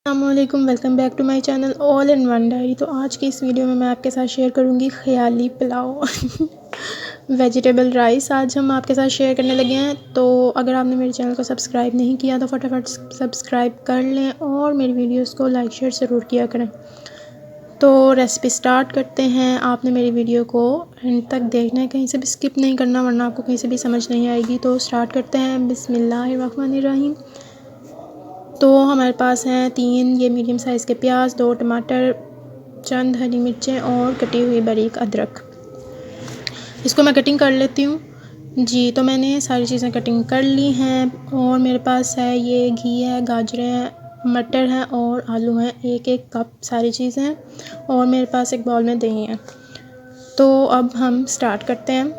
अस्सलामुअलैकुम, welcome back to my channel all in one diary. तो आज की इस वीडियो में मैं आपके साथ शेयर करूंगी ख़याली पुलाव वेजिटेबल राइस आज हम आपके साथ शेयर करने लगे हैं। तो अगर आपने मेरे चैनल को सब्सक्राइब नहीं किया तो फटाफट सब्सक्राइब कर लें और मेरी वीडियोस को लाइक शेयर ज़रूर किया करें। तो रेसिपी स्टार्ट करते हैं। आपने मेरी वीडियो को एंड तक देखना है, कहीं से भी स्किप नहीं करना वरना आपको कहीं से भी समझ नहीं आएगी। तो स्टार्ट करते हैं। बिस्मिल्लाहिर्रहमानिर्रहीम। तो हमारे पास हैं 3 ये मीडियम साइज़ के प्याज, 2 टमाटर, चंद हरी मिर्चें और कटी हुई बारीक अदरक। इसको मैं कटिंग कर लेती हूँ जी। तो मैंने सारी चीज़ें कटिंग कर ली हैं और मेरे पास है ये घी है, गाजरें हैं, मटर हैं और आलू हैं। 1-1 कप सारी चीज़ें हैं और मेरे पास एक बाउल में दही है। तो अब हम स्टार्ट करते हैं।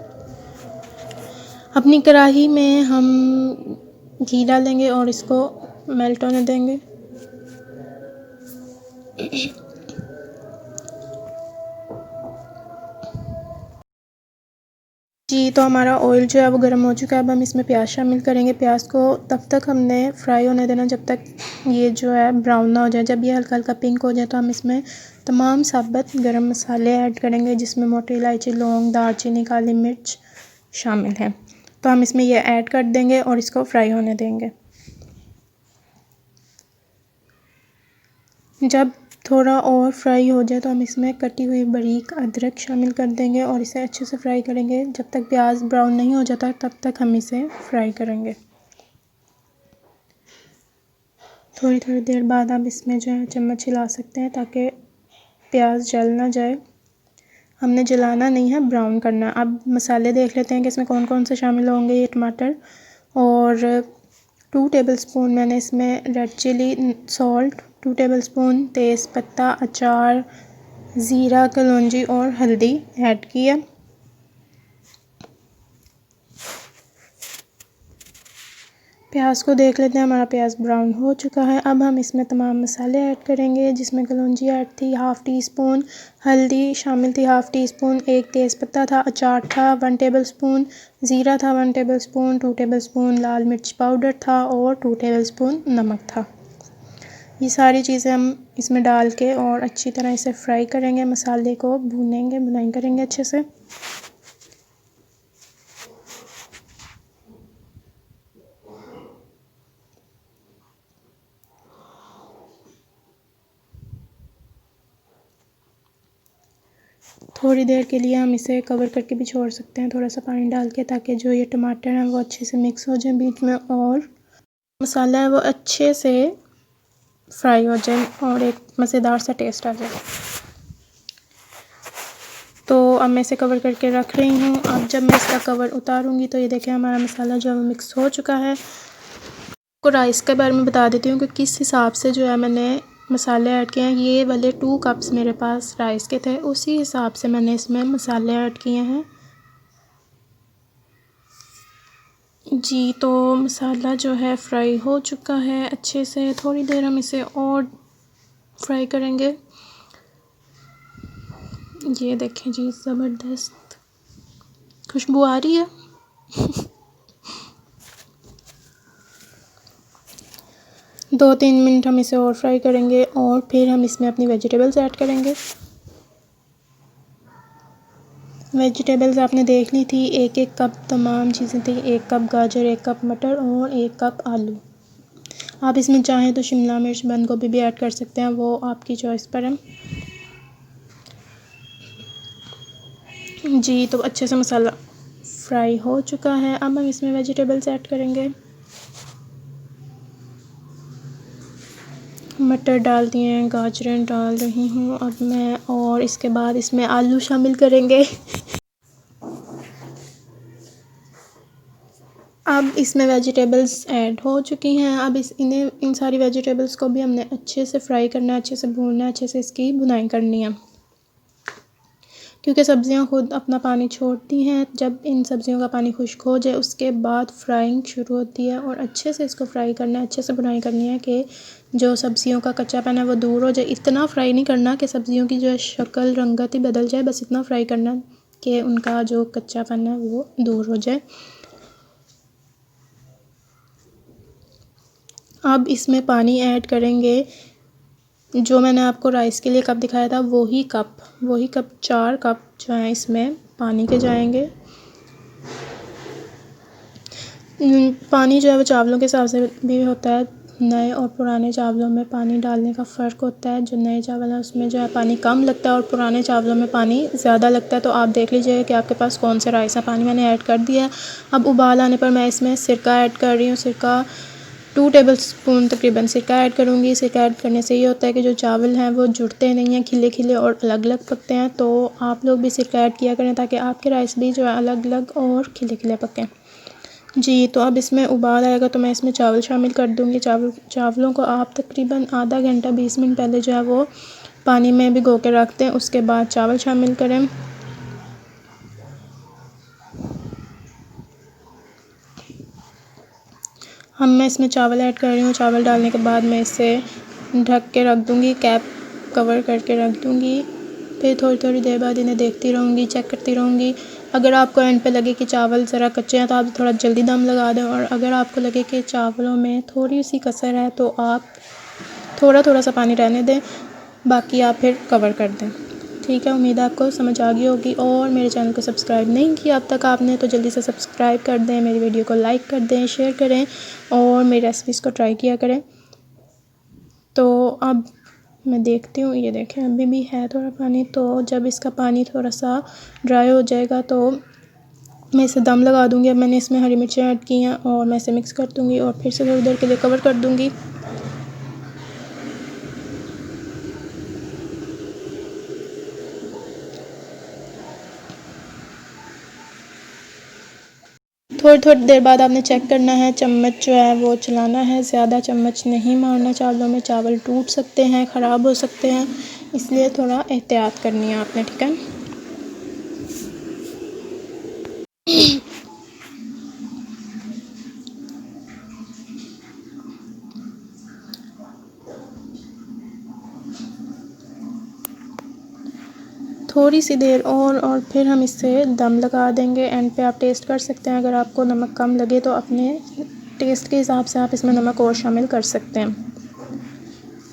अपनी कढ़ाई में हम घी डालेंगे और इसको मेल्ट होने देंगे। जी, तो हमारा ऑयल जो है वो गर्म हो चुका है। अब हम इसमें प्याज शामिल करेंगे। प्याज को तब तक हमने फ्राई होने देना जब तक ये जो है ब्राउन ना हो जाए। जब ये हल्का हल्का पिंक हो जाए तो हम इसमें तमाम साबुत गरम मसाले ऐड करेंगे, जिसमें मोटी इलायची, लौंग, दालचीनी, काली मिर्च शामिल हैं। तो हम इसमें ये ऐड कर देंगे और इसको फ्राई होने देंगे। जब थोड़ा और फ्राई हो जाए तो हम इसमें कटी हुई बारीक अदरक शामिल कर देंगे और इसे अच्छे से फ्राई करेंगे। जब तक प्याज ब्राउन नहीं हो जाता तब तक हम इसे फ्राई करेंगे। थोड़ी थोड़ी देर बाद आप इसमें जो है चम्मच हिला सकते हैं ताकि प्याज जल ना जाए। हमने जलाना नहीं है, ब्राउन करना है। अब मसाले देख लेते हैं कि इसमें कौन कौन से शामिल होंगे। ये टमाटर और 2 टेबलस्पून मैंने इसमें रेड चिली सॉल्ट, 2 टेबलस्पून तेज़पत्ता, अचार, ज़ीरा, कलौंजी और हल्दी ऐड किया। प्याज को देख लेते हैं, हमारा प्याज ब्राउन हो चुका है। अब हम इसमें तमाम मसाले ऐड करेंगे, जिसमें कलौंजी ऐड थी 1/2 टीस्पून, हल्दी शामिल थी 1/2 टीस्पून, 1 तेज़पत्ता था, अचार था 1 टेबलस्पून, ज़ीरा था 1 टेबलस्पून, 2 टेबलस्पून लाल मिर्च पाउडर था और 2 टेबलस्पून नमक था। ये सारी चीज़ें हम इसमें डाल के और अच्छी तरह इसे फ्राई करेंगे। मसाले को भुनाई करेंगे अच्छे से। थोड़ी देर के लिए हम इसे कवर करके भी छोड़ सकते हैं, थोड़ा सा पानी डाल के, ताकि जो ये टमाटर हैं वो अच्छे से मिक्स हो जाए बीच में और मसाला है वो अच्छे से फ्राई हो जाए और एक मज़ेदार सा टेस्ट आ जाए। तो अब मैं इसे कवर करके रख रही हूँ। अब जब मैं इसका कवर उतारूँगी तो ये देखें हमारा मसाला जो है वो मिक्स हो चुका है। आपको राइस के बारे में बता देती हूँ कि किस हिसाब से जो है मैंने मसाले ऐड किए हैं। ये वाले 2 कप्स मेरे पास राइस के थे, उसी हिसाब से मैंने इसमें मसाले ऐड किए हैं जी। तो मसाला जो है फ्राई हो चुका है अच्छे से। थोड़ी देर हम इसे और फ्राई करेंगे। ये देखें जी, ज़बरदस्त खुशबू आ रही है। 2-3 मिनट हम इसे और फ्राई करेंगे और फिर हम इसमें अपनी वेजिटेबल्स ऐड करेंगे। वेजिटेबल्स आपने देख ली थी, 1-1 कप तमाम चीज़ें थी। 1 कप गाजर, 1 कप मटर और 1 कप आलू। आप इसमें चाहें तो शिमला मिर्च, बंद गोभी भी ऐड कर सकते हैं, वो आपकी चॉइस पर है जी। तो अच्छे से मसाला फ्राई हो चुका है। अब हम इसमें वेजिटेबल्स ऐड करेंगे। मटर डाल दिए हैं, गाजरें डाल रही हूँ अब मैं, और इसके बाद इसमें आलू शामिल करेंगे। अब इसमें वेजिटेबल्स ऐड हो चुकी हैं। अब इन सारी वेजिटेबल्स को भी हमने अच्छे से फ्राई करना है, अच्छे से भूनना है, अच्छे से इसकी भुनाई करनी है, क्योंकि सब्ज़ियां खुद अपना पानी छोड़ती हैं। जब इन सब्ज़ियों का पानी खुश्क हो जाए उसके बाद फ्राइंग शुरू होती है और अच्छे से इसको फ्राई करना है, अच्छे से भुनाई करनी है कि जो सब्ज़ियों का कच्चापन है वो दूर हो जाए। इतना फ्राई नहीं करना कि सब्ज़ियों की जो है शक्ल रंगत ही बदल जाए, बस इतना फ्राई करना कि उनका जो कच्चापन है वो दूर हो जाए। अब इसमें पानी ऐड करेंगे जो मैंने आपको राइस के लिए कप दिखाया था वही कप 4 कप जो हैं इसमें पानी के जाएंगे। पानी जो है वो चावलों के हिसाब से भी होता है, नए और पुराने चावलों में पानी डालने का फ़र्क होता है। जो नए चावल हैं उसमें जो है पानी कम लगता है और पुराने चावलों में पानी ज़्यादा लगता है। तो आप देख लीजिएगा कि आपके पास कौन से राइस है। पानी मैंने ऐड कर दिया है। अब उबाल आने पर मैं इसमें सिरका ऐड कर रही हूँ। सिरका 2 टेबल स्पून तकरीबन सिरका ऐड करूँगी। सिरका ऐड करने से ये होता है कि जो चावल हैं वो जुड़ते नहीं हैं, खिले खिले और अलग अलग पकते हैं। तो आप लोग भी सिरका ऐड किया करें ताकि आपके राइस भी जो है अलग अलग और खिले खिले पकें जी। तो अब इसमें उबाल आएगा तो मैं इसमें चावल शामिल कर दूँगी। चावलों को आप तकरीबन आधा घंटा 20 मिनट पहले जो है वो पानी में भिगो के रख दें, उसके बाद चावल शामिल करें। मैं इसमें चावल ऐड कर रही हूँ। चावल डालने के बाद मैं इसे ढक के रख दूँगी, कैप कवर करके रख दूँगी। फिर थोड़ी थोड़ी देर बाद इन्हें देखती रहूँगी, चेक करती रहूँगी। अगर आपको एंड पे लगे कि चावल ज़रा कच्चे हैं तो आप थोड़ा जल्दी दम लगा दें, और अगर आपको लगे कि चावलों में थोड़ी सी कसर है तो आप थोड़ा सा पानी रहने दें, बाकी आप फिर कवर कर दें। ठीक है, उम्मीद है आपको समझ आ गई होगी। और मेरे चैनल को सब्सक्राइब नहीं किया अब तक आपने तो जल्दी से सब्सक्राइब कर दें, मेरी वीडियो को लाइक कर दें, शेयर करें और मेरी रेसिपीज़ को ट्राई किया करें। तो अब मैं देखती हूँ, ये देखें अभी भी है थोड़ा पानी। तो जब इसका पानी थोड़ा सा ड्राई हो जाएगा तो मैं इसे दम लगा दूँगी। अब मैंने इसमें हरी मिर्चें ऐड की हैं और मैं इसे मिक्स कर दूँगी और फिर से थोड़ी देर के लिए कवर कर दूँगी। थोड़ी देर बाद आपने चेक करना है, चम्मच जो है वो चलाना है, ज़्यादा चम्मच नहीं मारना चावलों में, चावल टूट सकते हैं, ख़राब हो सकते हैं, इसलिए थोड़ा एहतियात करनी है आपने। ठीक है, थोड़ी सी देर और फिर हम इसे दम लगा देंगे। एंड पे आप टेस्ट कर सकते हैं, अगर आपको नमक कम लगे तो अपने टेस्ट के हिसाब से आप इसमें नमक और शामिल कर सकते हैं।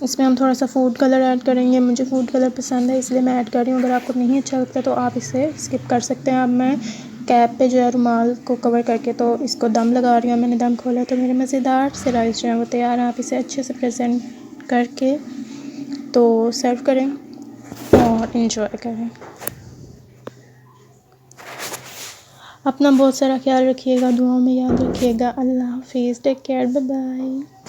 इसमें हम थोड़ा सा फूड कलर ऐड करेंगे, मुझे फूड कलर पसंद है इसलिए मैं ऐड कर रही हूँ। अगर आपको नहीं अच्छा लगता तो आप इसे स्किप कर सकते हैं। अब मैं कैप पे जो है रुमाल को कवर करके तो इसको दम लगा रही हूँ। मैंने दम खोला तो मेरे मज़ेदार से राइस जो है वो तैयार है। आप इसे अच्छे से प्रेजेंट करके तो सर्व करें और इन्जॉय करें। अपना बहुत सारा ख्याल रखिएगा, दुआओं में याद रखिएगा। अल्लाह हाफिज़, टेक केयर, बाय बाय।